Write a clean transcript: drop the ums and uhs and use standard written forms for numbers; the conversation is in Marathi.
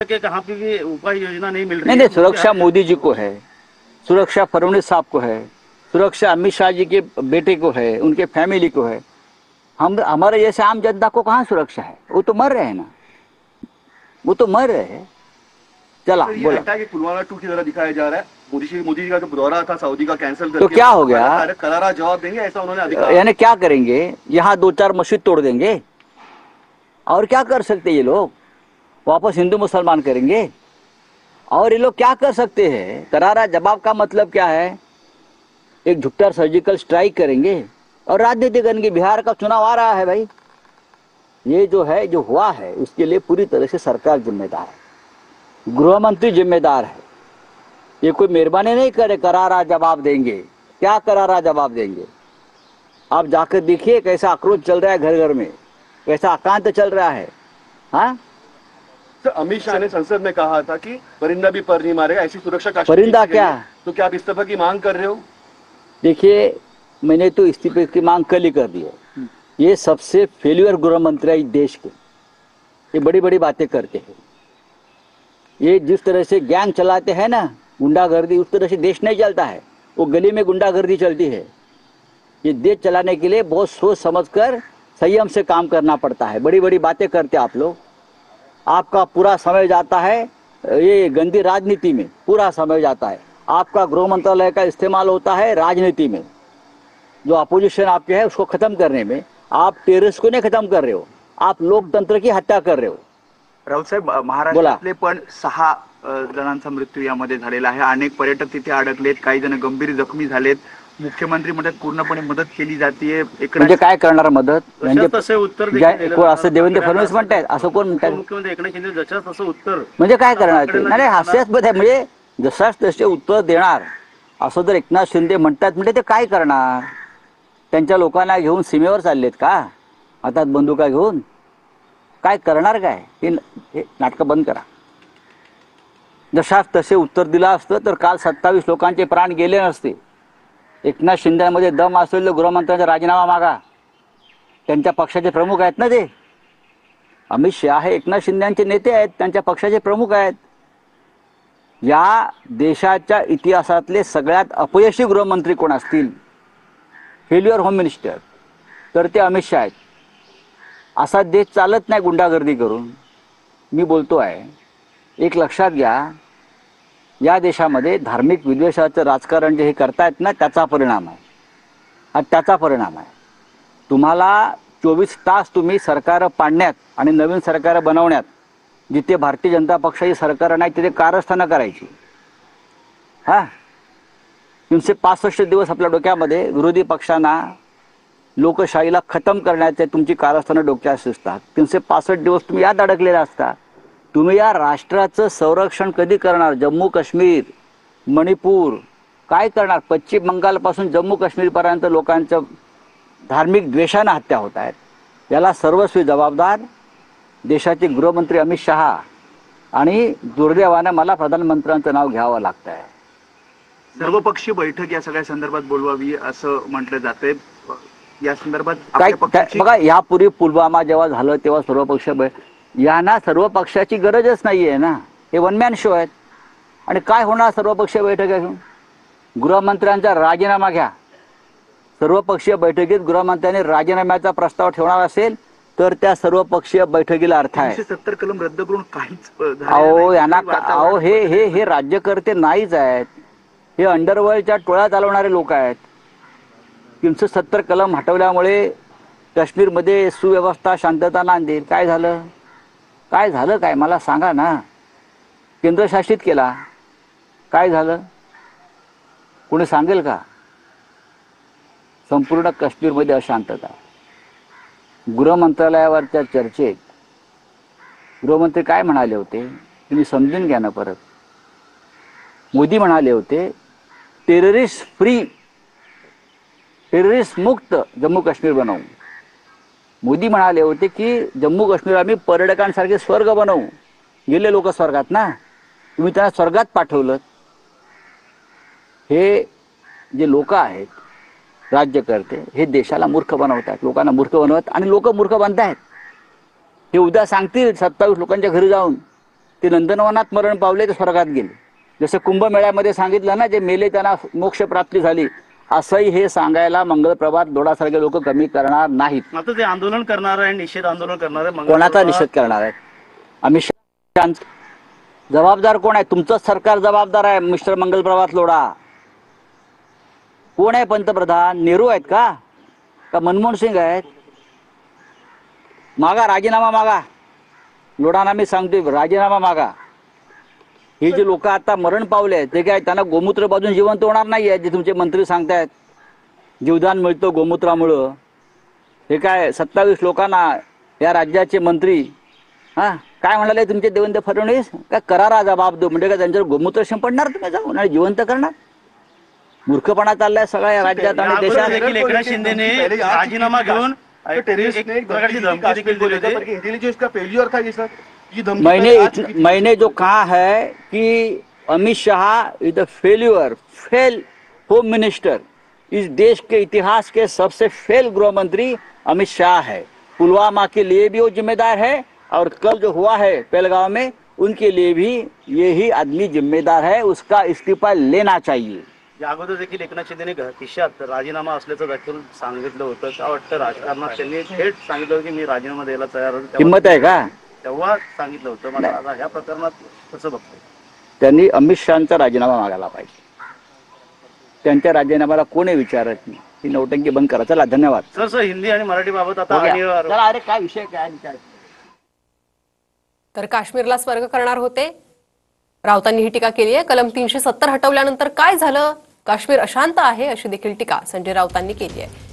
के कहाँ पे भी उपाय योजना नहीं मिल रही नहीं है। नहीं, सुरक्षा मोदी जी को है, सुरक्षा फडणवीस साहब को है, सुरक्षा अमित शाह जी के बेटे को है, उनके फैमिली को है। हम हमारे जैसे आम जनता को कहाँ सुरक्षा है? वो तो मर रहे हैं ना, वो तो मर रहे हैं। चला सर, ये बोला अटैक पुलवामा 2 की तरह दिखाया जा रहा है। मोदी जी का जो दौरा था सऊदी का कैंसिल तो करके क्या हो गया? करारा जवाब देंगे, ऐसा उन्होंने अधिकार। यानी क्या करेंगे? यहाँ दो चार मस्जिद तोड़ देंगे और क्या कर सकते ये लोग? वापस हिंदू मुसलमान करेंगे और ये लोग क्या कर सकते हैं? करारा जवाब का मतलब क्या है? एक झुककर सर्जिकल स्ट्राइक करेंगे और राजनीति करेंगे। बिहार का चुनाव आ रहा है भाई, ये जो है जो हुआ है उसके लिए पूरी तरह से सरकार जिम्मेदार है, गृह मंत्री जिम्मेदार है। ये कोई मेहरबानी नहीं करे करारा जवाब देंगे। क्या करारा जवाब देंगे? आप जाकर देखिए कैसा आक्रोश चल रहा है घर घर में, कैसा आकांत चल रहा है। हाँ, सर, अमित शाह ने संसद में कहा था कि परिंदा भी पर नहीं मारेगा, ऐसी सुरक्षा का परिंदा क्या? तो क्या आप इस्तीफा की मांग कर रहे हो? देखिए, मैंने तो इस्तीफे की मांग कल ही कर दी है। ये सबसे फेल्यूर गृह मंत्री है इस देश के। ये बड़ी बड़ी बातें करते हैं। ये जिस तरह से गैंग चलाते हैं ना, गुंडागर्दी, उस तरह से देश नहीं चलता है। वो गली में गुंडागर्दी चलती है। ये देश चलाने के लिए बहुत सोच समझकर संयम से काम करना पड़ता है। बड़ी बड़ी बातें करते आप लोग, आपका पूरा समय जाता है ये गंदी राजनीति में, पूरा समय जाता है। आपका गृह मंत्रालय का इस्तेमाल होता है राजनीति में, जो अपोजिशन आपके है उसको खत्म करने में। आप टेररिस्ट को नहीं खत्म कर रहे हो, आप लोकतंत्र की हत्या कर रहे हो। राऊत साहेब, महाराष्ट्रातले पण 6 जणांचा मृत्यू यामध्ये झालेला आहे। अनेक पर्यटक तिथे अडकलेत, काही जण गंभीर जखमी झालेत। मुख्यमंत्री म्हणतात पूर्णपणे मदत केली जाते। म्हणजे काय करणार मदत? म्हणजे तसे उत्तर असं देवेंद्र फडणवीस म्हणतायत, असं कोण म्हणतात? मुख्यमंत्री एकनाथ शिंदे जशास तसं उत्तर म्हणजे काय करणार ते? नाही हास्यास्पद आहे। म्हणजे जसाच तसे उत्तर देणार असं जर एकनाथ शिंदे म्हणतात म्हणजे ते काय करणार? त्यांच्या लोकांना घेऊन सीमेवर चाललेत का हातात बंदुका घेऊन? काय करणार? काय हे नाटकं बंद करा। जशास तसे उत्तर दिलं असतं तर काल 27 लोकांचे प्राण गेले नसते। एकनाथ शिंदेमध्ये दम असेल तर गृहमंत्र्यांचा राजीनामा मागा। त्यांच्या पक्षाचे प्रमुख आहेत ना ते। अमित शाह हे एकनाथ शिंदेचे नेते आहेत, त्यांच्या पक्षाचे प्रमुख आहेत। या देशाच्या इतिहासातले सगळ्यात अपयशी गृहमंत्री कोण असतील, फेल्युअर होम मिनिस्टर, तर ते अमित शाह आहेत। असा देश चालत नाही गुंडागर्दी करून। मी बोलतो आहे, एक लक्षात घ्या, या देशामध्ये धार्मिक विद्वेषाचं राजकारण जे हे करतायत ना, त्याचा परिणाम आहे। आणि त्याचा परिणाम आहे तुम्हाला 24 तास तुम्ही सरकार पाडण्यात आणि नवीन सरकार बनवण्यात, जिथे भारतीय जनता पक्षाची सरकार नाही तिथे कारस्थानं करायची। हा, 365 दिवस आपल्या डोक्यामध्ये विरोधी पक्षांना, लोकशाहीला खतम करण्याचे तुमची कारस्थानं डोक्यात असतात। 365 दिवस तुम्ही यात अडकलेला असता। तुम्ही या राष्ट्राचं संरक्षण कधी करणार? जम्मू काश्मीर, मणिपूर काय करणार? पश्चिम बंगालपासून जम्मू काश्मीरपर्यंत लोकांचं धार्मिक द्वेषानं हत्या होत आहेत। याला सर्वस्वी जबाबदार देशाचे गृहमंत्री अमित शहा आणि दुर्दैवानं मला प्रधानमंत्र्यांचं नाव घ्यावं लागतं आहे। सर्वपक्षीय बैठक या सगळ्या संदर्भात बोलवावी असं म्हटलं जातंय। या संदर्भात काय बघा, यापूर्वी पुलवामा जेव्हा झालं तेव्हा सर्वपक्षीय यांना सर्व पक्षाची गरजच नाहीये ना। हे वन मॅन शो आहेत। आणि काय होणार सर्वपक्षीय बैठक घेऊन? गृहमंत्र्यांचा राजीनामा घ्या। सर्वपक्षीय बैठकीत गृहमंत्र्यांनी राजीनाम्याचा प्रस्ताव ठेवणार असेल तर त्या सर्वपक्षीय बैठकीला अर्थ आहे। 370 कलम रद्द करून काहीच अहो यांना हे राज्यकर्ते नाहीच आहेत। हे अंडरवर्ल्डच्या टोळ्या चालवणारे लोक आहेत। 370 कलम हटवल्यामुळे काश्मीरमध्ये सुव्यवस्था, शांतता नांदेल। काय झालं? काय झालं? काय मला सांगा ना। केंद्रशासित केला, काय झालं? कोणी सांगेल का? संपूर्ण काश्मीरमध्ये अशांतता। गृह मंत्रालयावरच्या चर्चेत गृहमंत्री काय म्हणाले होते तुम्ही समजून घ्या ना परत। मोदी म्हणाले होते टेररिस्ट फ्री, टेररिस्ट मुक्त जम्मू काश्मीर बनवू। मोदी म्हणाले होते की जम्मू काश्मीर आम्ही पर्यटकांसारखे स्वर्ग बनवू। गेले लोक स्वर्गात ना, तुम्ही त्यांना स्वर्गात पाठवलं। हे जे लोक आहेत राज्यकर्ते, हे देशाला मूर्ख बनवतात, लोकांना मूर्ख बनवतात आणि लोक मूर्ख बनतायत। हे उद्या सांगतील 27 लोकांच्या घरी जाऊन ते नंदनवनात मरण पावले ते स्वर्गात गेले. जसं कुंभमेळ्यामध्ये सांगितलं ना, जे मेले त्यांना मोक्ष प्राप्ती झाली, असंही हे सांगायला मंगलप्रभात लोढासारखे लोक कमी करणार नाहीत. आता ते आंदोलन करणार आहे, निषेध आंदोलन करणार आहे. कोणाचा निषेध करणार आहे? अमित शहा जबाबदार कोण आहे? तुमचंच सरकार जबाबदार आहे. मिस्टर मंगलप्रभात लोढा कोण आहे? पंतप्रधान नेहरू आहेत का मनमोहन सिंग आहेत? मागा राजीनामा मागा. लोढांना मी सांगतोय, राजीनामा मागा. हे जे लोक आता मरण पावले आहेत ते काय त्यांना गोमूत्र बाजून जिवंत होणार नाही आहे. जे तुमचे मंत्री सांगतायत जीवदान मिळतं गोमूत्रामुळं, हे काय 27 लोकांना या राज्याचे मंत्री काय म्हणाले तुमचे देवेंद्र फडणवीस? काय करारा जबाब देऊ म्हणजे काय त्यांच्यावर गोमूत्र शिंपडणार तुम्ही जाऊन आणि जिवंत करणार? मूर्खपणा चाललाय सगळ्या या राज्यात आणि देशात. देखील एकनाथ शिंदेने राजीनामा घेऊन एक प्रकारची धमकी देखील दिली होती. इंटेलिजेंस का फेल्यूर था ये सर. ये धमकी मैंने जो कहा है कि Amit Shah is the fail home minister. इस देश के इतिहास के सबसे फेल गृह मंत्री अमित शाह है. पुलवामा के लिए भी वो जिम्मेदार है और कल जो हुआ है पहलगांव में उनके लिए भी यही आदमी जिम्मेदार है. उसका इस्तीफा लेना चाहिए. या अगोदर देखील एकनाथ शिंदेने खिशात राजीनामा असल्याचं देखील सांगितलं होतं. काय वाटतं राजकारणात त्यांनी थेट सांगितलं होतं की मी राजीनामा द्यायला तयार आहे. हिंमत आहे का? तेव्हा सांगितलं होतं. मात्र आता ह्या प्रकरणात कसं बघतोय? त्यांनी अमित शहाचा राजीनामा मागायला पाहिजे. त्यांच्या राजीनाम्याला कोणी विचारत नाही. ही नौटंकी बंद करा. चला धन्यवाद. सर हिंदी आणि मराठी बाबत आता अरे काय विषय काय विचार. तर काश्मीरला स्वर्ग करणार होते, राऊतांनी ही टीका केली आहे. कलम 370 हटवल्यानंतर काय झालं? काश्मीर अशांत आहे अशी देखील टीका संजय राऊतांनी केली आहे.